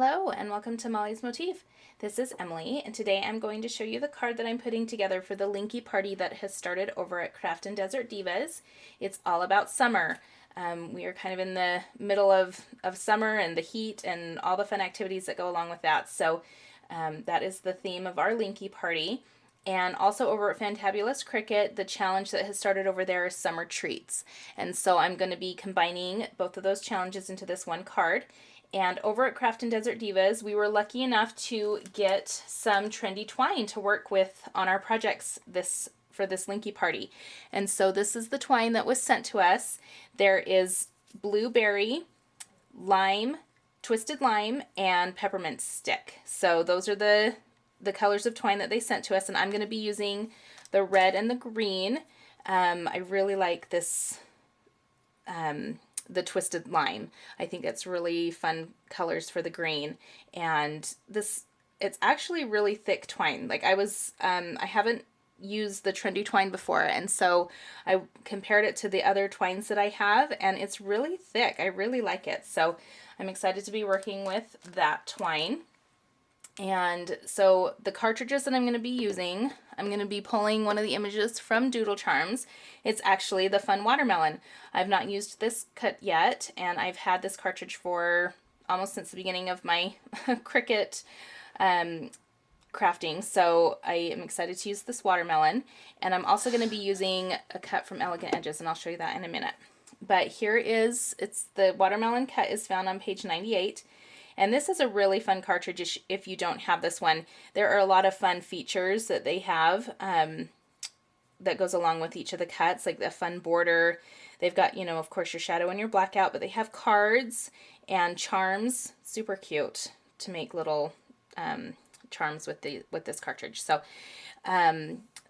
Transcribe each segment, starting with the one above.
Hello and welcome to Mollie's Motif. This is Emily and today I'm going to show you the card that I'm putting together for the Linky party that has started over at Craftin Desert Divas. It's all about summer. We are kind of in the middle of summer and the heat and all the fun activities that go along with that. So that is the theme of our Linky party. And also over at Fantabulous Cricut, the challenge that has started over there is Summer Treats. And so I'm going to be combining both of those challenges into this one card. And over at Craftin Desert Divas, we were lucky enough to get some trendy twine to work with on our projects for this Linky party. And so this is the twine that was sent to us. There is blueberry, lime, twisted lime, and peppermint stick. So those are the colors of twine that they sent to us, and I'm going to be using the red and the green. I really like this the twisted lime. I think it's really fun colors for the green, and it's actually really thick twine. Like I haven't used the Trendy twine before, and so I compared it to the other twines that I have, and it's really thick. I really like it, so I'm excited to be working with that twine. And so the cartridges that I'm going to be using, I'm going to be pulling one of the images from Doodlecharms. It's actually the Fun Watermelon. I've not used this cut yet, and I've had this cartridge for almost since the beginning of my Cricut crafting, so I am excited to use this watermelon. And I'm also going to be using a cut from Elegant Edges, and I'll show you that in a minute. But here it's the watermelon cut is found on page 98. And this is a really fun cartridge if you don't have this one. There are a lot of fun features that they have that goes along with each of the cuts, like the fun border. They've got, you know, of course, your shadow and your blackout, but they have cards and charms. Super cute to make little charms with this cartridge. So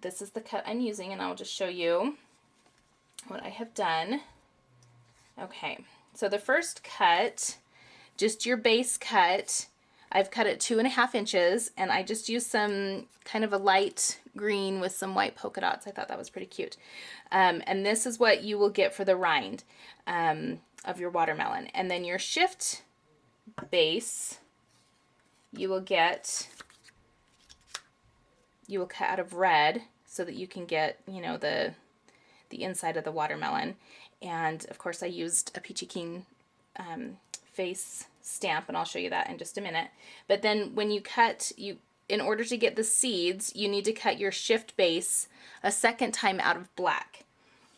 this is the cut I'm using, and I'll just show you what I have done. Okay, so the first cut, just your base cut, I've cut it 2.5 inches, and I just used some kind of a light green with some white polka dots. I thought that was pretty cute. And this is what you will get for the rind of your watermelon. And then your shift base, you will cut out of red so that you can get, you know, the inside of the watermelon. And of course I used a Peachy Keen face stamp, and I'll show you that in just a minute. But then when you cut, in order to get the seeds, you need to cut your shift base a second time out of black.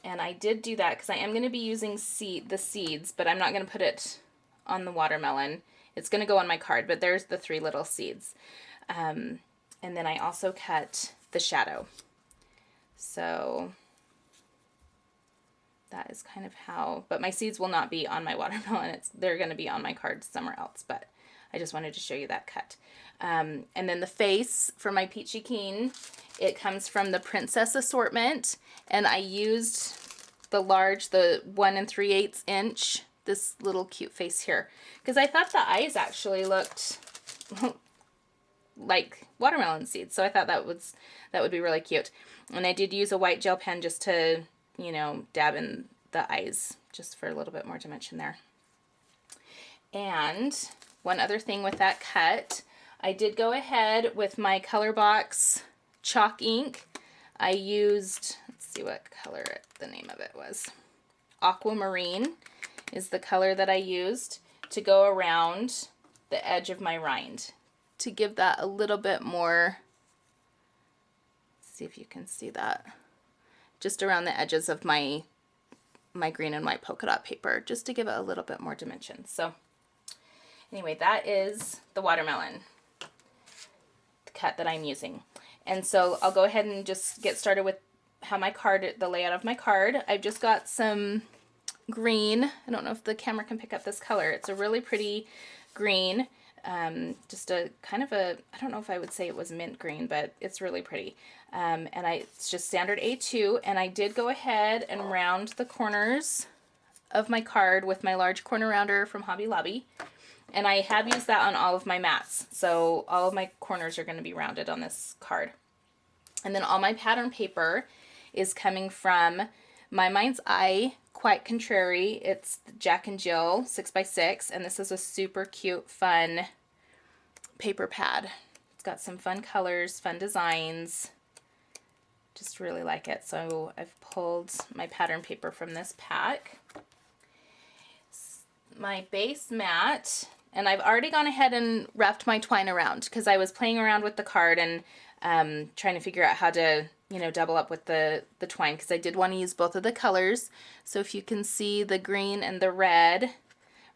And I did do that because I am going to be using the seeds, but I'm not going to put it on the watermelon. It's going to go on my card, but there's the 3 little seeds. And then I also cut the shadow. So that is kind of how, but my seeds will not be on my watermelon. They're going to be on my card somewhere else, but I just wanted to show you that cut. And then the face for my Peachy Keen, it comes from the Princess assortment, and I used the 1 3/8 inch, this little cute face here, because I thought the eyes actually looked like watermelon seeds, so I thought that would be really cute. And I did use a white gel pen just to, you know, dab in the eyes just for a little bit more dimension there. And one other thing with that cut, I did go ahead with my Color Box chalk ink. I used, let's see what color the name of it was. Aquamarine is the color that I used to go around the edge of my rind to give that a little bit more, see if you can see that, just around the edges of my green and white polka dot paper, just to give it a little bit more dimension. So anyway, that is the watermelon cut that I'm using. And so I'll go ahead and just get started with the layout of my card. I've just got some green. I don't know if the camera can pick up this color. It's a really pretty green. Just a kind of I don't know if I would say it was mint green, but it's really pretty. And it's just standard A2, and I did go ahead and round the corners of my card with my large corner rounder from Hobby Lobby. And I have used that on all of my mats, so all of my corners are going to be rounded on this card. And then all my pattern paper is coming from My Mind's Eye Quite Contrary. It's Jack and Jill 6x6, and this is a super cute, fun paper pad. It's got some fun colors, fun designs. Just really like it. So I've pulled my pattern paper from this pack. My base mat, and I've already gone ahead and wrapped my twine around because I was playing around with the card and trying to figure out how to, you know, double up with the twine because I did want to use both of the colors. So if you can see the green and the red,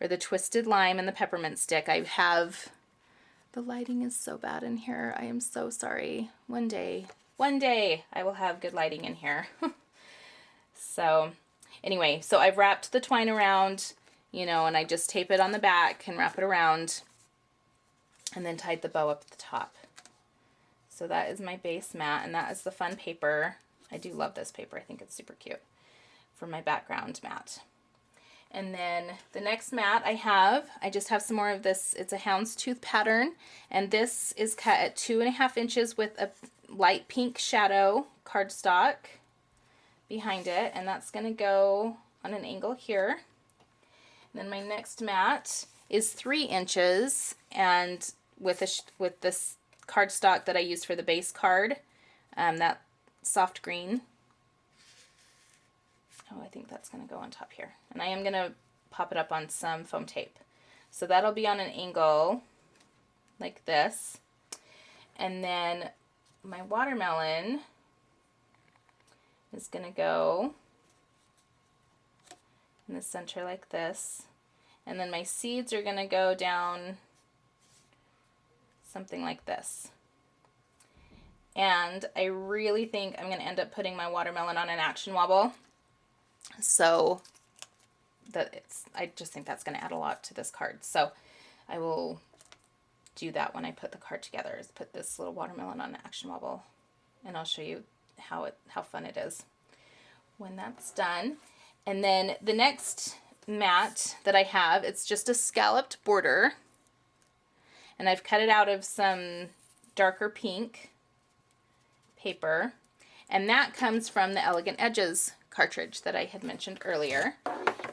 or the twisted lime and the peppermint stick, I have, the lighting is so bad in here. I am so sorry. One day I will have good lighting in here. So anyway, so I've wrapped the twine around, you know, and I just tape it on the back and wrap it around and then tied the bow up at the top. So that is my base mat, and that is the fun paper. I do love this paper. I think it's super cute for my background mat. And then the next mat I just have some more of this. It's a houndstooth pattern, and this is cut at 2.5 inches with a light pink shadow cardstock behind it, and that's going to go on an angle here. And then my next mat is 3 inches, and with this cardstock that I used for the base card, that soft green. Oh, I think that's going to go on top here. And I am going to pop it up on some foam tape. So that'll be on an angle like this. And then my watermelon is going to go in the center like this. And then my seeds are going to go down something like this. And I really think I'm going to end up putting my watermelon on an action wobble. So I just think that's going to add a lot to this card. So I will do that when I put the card together, is put this little watermelon on an action wobble, and I'll show you how fun it is when that's done. And then the next mat that I have, it's just a scalloped border, and I've cut it out of some darker pink paper, and that comes from the Elegant Edges cartridge that I had mentioned earlier,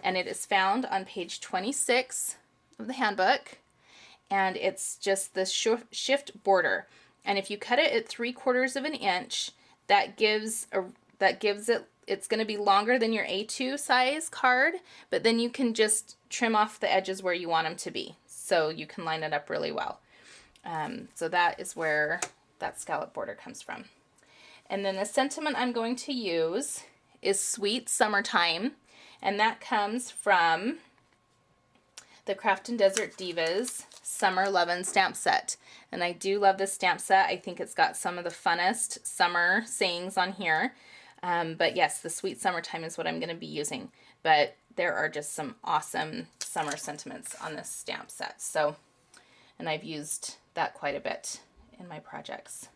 and it is found on page 26 of the handbook, and it's just the shift border, and if you cut it at 3/4 of an inch, that gives it, it's going to be longer than your A2 size card, but then you can just trim off the edges where you want them to be, so you can line it up really well. So that is where that scallop border comes from. And then the sentiment I'm going to use is Sweet Summertime, and that comes from the Craftin Desert Divas Summer Lovin' stamp set. And I do love this stamp set. I think it's got some of the funnest summer sayings on here. But yes, the Sweet Summertime is what I'm going to be using. But there are just some awesome summer sentiments on this stamp set. So, and I've used that quite a bit in my projects.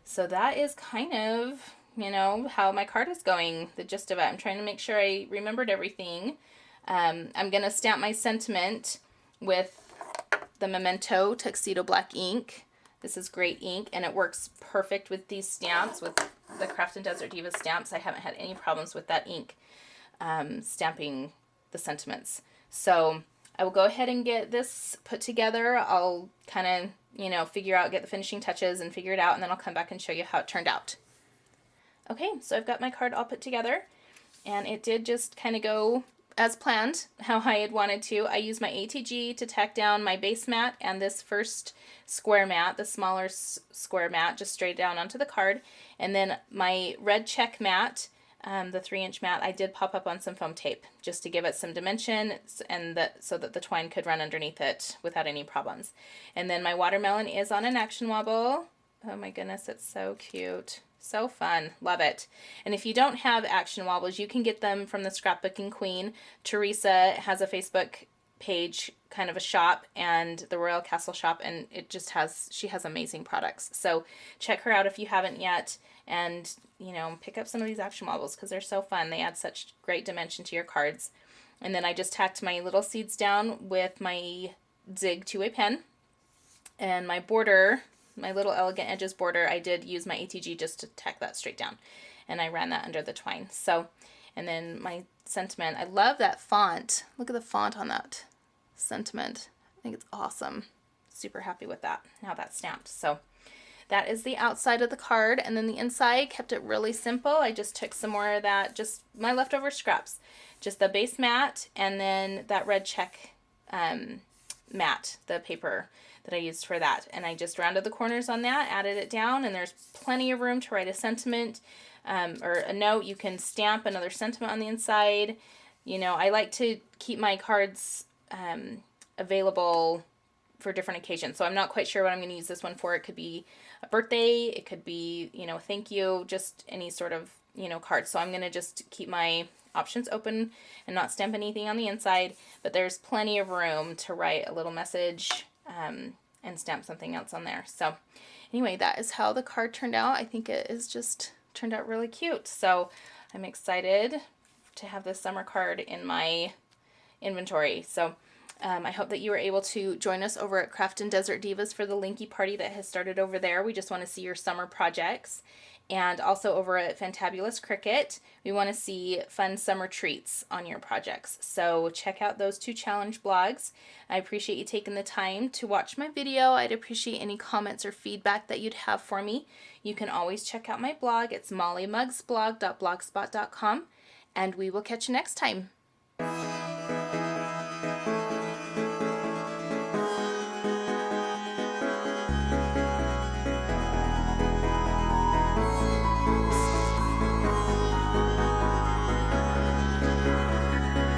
So that is kind of, you know, how my card is going, the gist of it. I'm trying to make sure I remembered everything. I'm going to stamp my sentiment with the Memento Tuxedo Black ink. This is great ink, and it works perfect with these stamps, with the Craftin Desert Divas stamps. I haven't had any problems with that ink stamping the sentiments. So I will go ahead and get this put together. I'll kind of, you know, get the finishing touches and figure it out, and then I'll come back and show you how it turned out. Okay, so I've got my card all put together, and it did just kind of go as planned, how I had wanted to. I used my ATG to tack down my base mat and this first square mat, the smaller square mat, just straight down onto the card. And then my red check mat, the 3-inch mat, I did pop up on some foam tape just to give it some dimension, and so that the twine could run underneath it without any problems. And then my watermelon is on an action wobble. Oh my goodness, it's so cute. So fun. Love it. And if you don't have action wobbles, you can get them from the Scrapbooking Queen. Teresa has a Facebook page, kind of a shop, and the Royal Castle shop, and she has amazing products. So check her out if you haven't yet, and, you know, pick up some of these action wobbles because they're so fun. They add such great dimension to your cards. And then I just tacked my little seeds down with my Zig 2-way pen, and my border, my little Elegant Edges border, I did use my ATG just to tack that straight down, and I ran that under the twine. So, and then my sentiment, I love that font. Look at the font on that sentiment. I think it's awesome. super happy with that, how that's stamped. So that is the outside of the card, and then the inside, kept it really simple. I just took some more of that, just my leftover scraps, just the base mat, and then that red check mat, the paper that I used for that, and I just rounded the corners on that, added it down, and there's plenty of room to write a sentiment or a note. You can stamp another sentiment on the inside. You know, I like to keep my cards available for different occasions, so I'm not quite sure what I'm going to use this one for. It could be a birthday, it could be, you know, thank you, just any sort of, you know, card. So I'm going to just keep my options open and not stamp anything on the inside, but there's plenty of room to write a little message and stamp something else on there. So anyway, that is how the card turned out. I think it is just turned out really cute. So I'm excited to have this summer card in my inventory. So I hope that you were able to join us over at Craftin Desert Divas for the Linky party that has started over there. We just want to see your summer projects. And also over at Fantabulous Cricut, we want to see fun summer treats on your projects. So check out those 2 challenge blogs. I appreciate you taking the time to watch my video. I'd appreciate any comments or feedback that you'd have for me. You can always check out my blog. It's molliemugsblog.blogspot.com. And we will catch you next time.